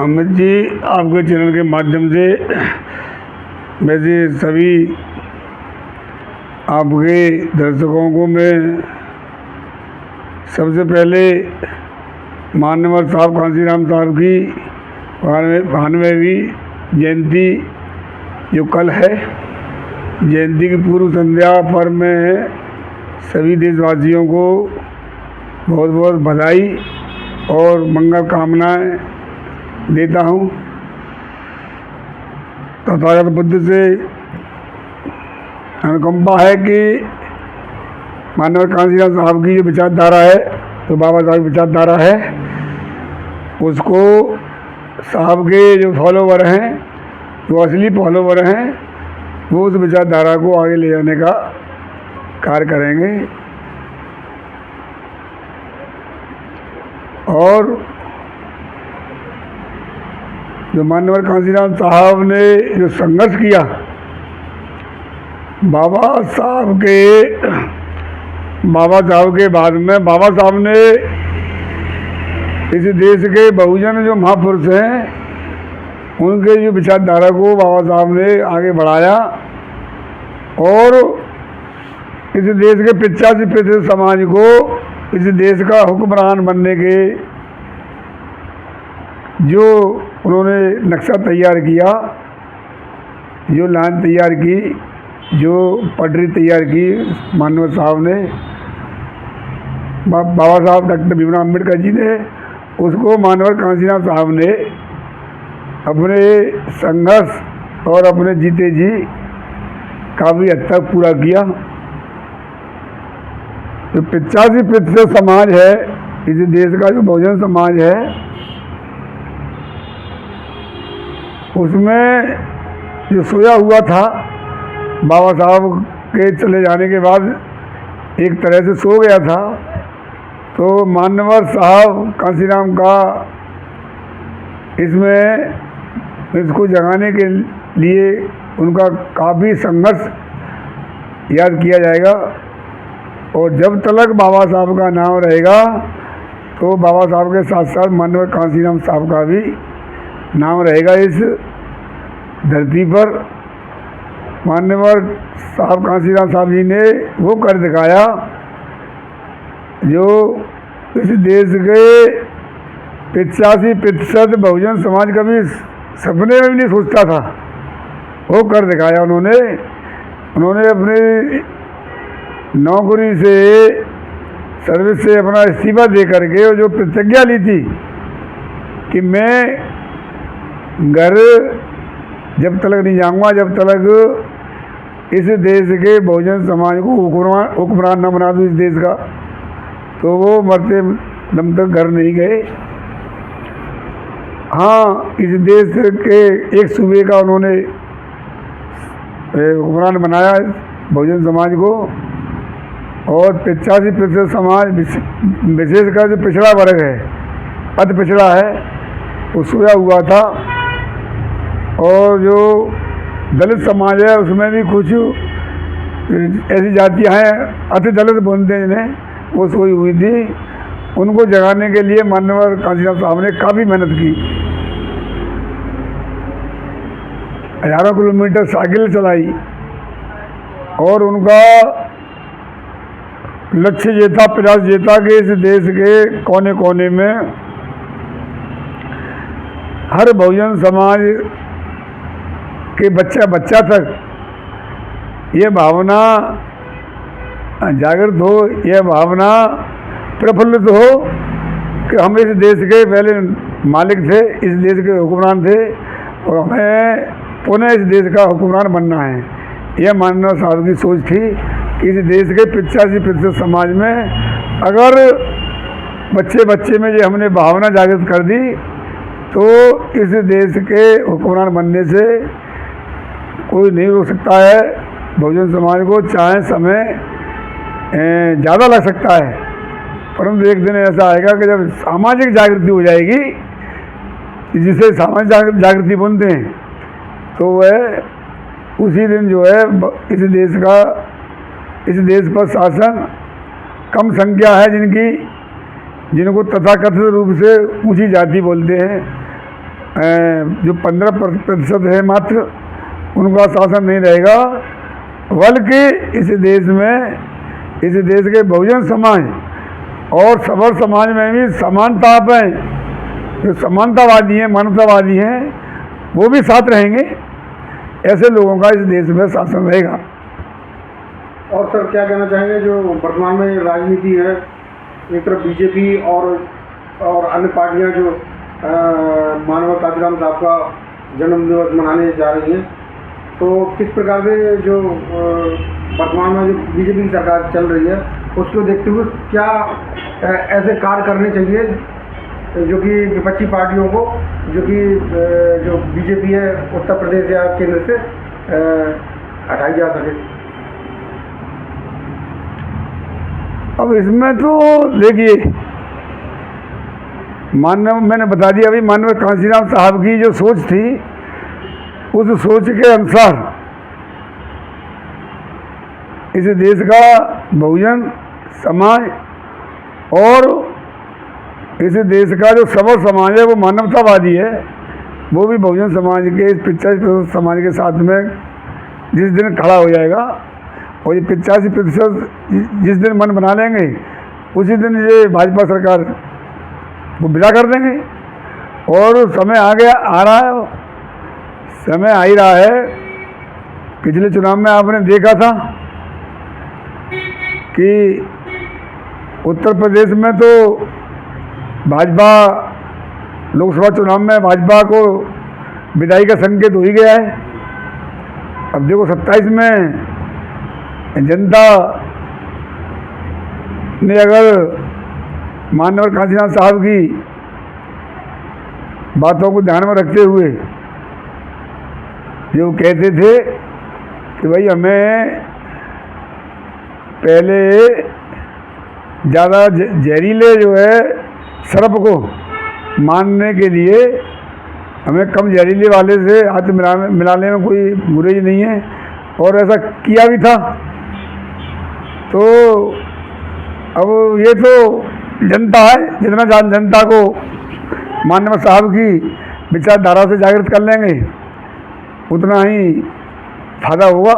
अमित जी, आपके चैनल के माध्यम से वैसे सभी आपके दर्शकों को मैं सबसे पहले मान्यवर साहब कांशीराम साहब की 92वीं जयंती जो कल है, जयंती की पूर्व संध्या पर मैं सभी देशवासियों को बहुत बहुत बधाई और मंगल कामनाएं देता हूँ। तथागत बुद्ध से अनुकंपा है कि मानव कांशीराम साहब की जो विचारधारा है, तो बाबा साहब की विचारधारा है, उसको साहब के जो फॉलोवर हैं, जो असली फॉलोवर हैं, वो उस विचारधारा को आगे ले जाने का कार्य करेंगे। और जो मान्यवर कांशीराम साहब ने जो संघर्ष किया, बाबा साहब के बाद में बाबा साहब ने इस देश के बहुजन जो महापुरुष हैं, उनके जो विचारधारा को बाबा साहब ने आगे बढ़ाया और इस देश के 85% समाज को इस देश का हुक्मरान बनने के जो उन्होंने नक्शा तैयार किया, जो लाइन तैयार की, जो पटरी तैयार की मानव साहब ने, बाबा साहब डॉक्टर भीमराव अम्बेडकर जी ने, उसको मानवर कांशीराम साहब ने अपने संघर्ष और अपने जीते जी काफ़ी हद तक पूरा किया। तो 85% समाज है इस देश का, जो बहुजन समाज है, उसमें जो सोया हुआ था बाबा साहब के चले जाने के बाद, एक तरह से सो गया था। तो मान्यवर साहब कांशीराम का इसको जगाने के लिए उनका काफ़ी संघर्ष याद किया जाएगा। और जब तक बाबा साहब का नाम रहेगा, तो बाबा साहब के साथ साथ मान्यवर कांशीराम साहब का भी नाम रहेगा इस धरती पर। मान्यवर साहब कांशीराम साहब जी ने वो कर दिखाया जो इस देश के 85% बहुजन समाज कभी सपने में भी नहीं सोचता था, वो कर दिखाया उन्होंने अपनी नौकरी से, सर्विस से अपना इस्तीफा दे करके जो प्रतिज्ञा ली थी कि मैं घर जब तक नहीं जाऊंगा जब तक इस देश के बहुजन समाज को हुक्मरान न बना दूँ इस देश का, तो वो मरते दम तक घर नहीं गए। हाँ, इस देश के एक सूबे का उन्होंने हुक्मरान बनाया बहुजन समाज को, और 85% समाज विशेषकर जो पिछड़ा वर्ग है, अति पिछड़ा है, वो सोया हुआ था। और जो दलित समाज है, उसमें भी कुछ ऐसी जातियां हैं, अति दलित बोलते हैं जिन्हें, वो सोई हुई थी। उनको जगाने के लिए मान्यवर कांशीराम साहब ने काफ़ी मेहनत की, हजारों किलोमीटर साइकिल चलाई, और उनका लक्ष्य ये था, प्रयास ये था कि इस देश के कोने कोने में हर बहुजन समाज के बच्चा तक ये भावना जागृत हो, ये भावना प्रफुल्लित हो कि हम इस देश के पहले मालिक थे, इस देश के हुक्मरान थे, और हमें पुनः इस देश का हुक्मरान बनना है। यह मानव साहब की सोच थी कि इस देश के 85% समाज में अगर बच्चे में ये हमने भावना जागृत कर दी, तो इस देश के हुक्मरान बनने से कोई नहीं रोक सकता है। बहुजन समाज को चाहे समय ज़्यादा लग सकता है, परंतु एक दिन ऐसा आएगा कि जब सामाजिक जागृति हो जाएगी, जिसे सामाजिक जागृति बोलते हैं, तो वह उसी दिन जो है इस देश पर शासन, कम संख्या है जिनको तथाकथित रूप से ऊंची जाति बोलते हैं, जो 15% है मात्र, उनका शासन नहीं रहेगा, बल्कि इस देश के बहुजन समाज और सबल समाज में भी समानता पे जो समानतावादी हैं, मानवतावादी हैं, वो भी साथ रहेंगे। ऐसे लोगों का इस देश में शासन रहेगा। और सर क्या कहना चाहेंगे, जो वर्तमान में राजनीति है, एक तरफ बीजेपी और अन्य पार्टियां जो मानव काशीराम साहब का जन्म दिवस मनाने जा रही हैं, तो किस प्रकार से जो वर्तमान में जो बीजेपी की सरकार चल रही है उसको देखते हुए क्या ऐसे कार्य करने चाहिए जो कि विपक्षी पार्टियों को, जो बीजेपी है उत्तर प्रदेश या केंद्र से हटाई जा सके? अब इसमें तो देखिए, मैंने बता दिया अभी, मानव काशीराम साहब की जो सोच थी, उस सोच के अनुसार इस देश का बहुजन समाज और इस देश का जो सबल समाज है वो मानवतावादी है, वो भी बहुजन समाज के इस 85% समाज के साथ में जिस दिन खड़ा हो जाएगा, और ये 85% जिस दिन मन बना लेंगे, उसी दिन ये भाजपा सरकार वो विदा कर देंगे। और समय आ ही रहा है। पिछले चुनाव में आपने देखा था कि उत्तर प्रदेश में तो भाजपा लोकसभा चुनाव में भाजपा को विदाई का संकेत हो ही गया है। अब देखो 27 में जनता ने अगर मानव काशीराम साहब की बातों को ध्यान में रखते हुए जो कहते थे कि भाई हमें पहले ज़्यादा जहरीले जो है सर्प को मारने के लिए हमें कम जहरीले वाले से हाथ मिलाने में कोई बुराई नहीं है, और ऐसा किया भी था। तो अब ये तो जनता है, जितना जनता को मानव साहब की विचारधारा से जागृत कर लेंगे उतना ही फायदा होगा।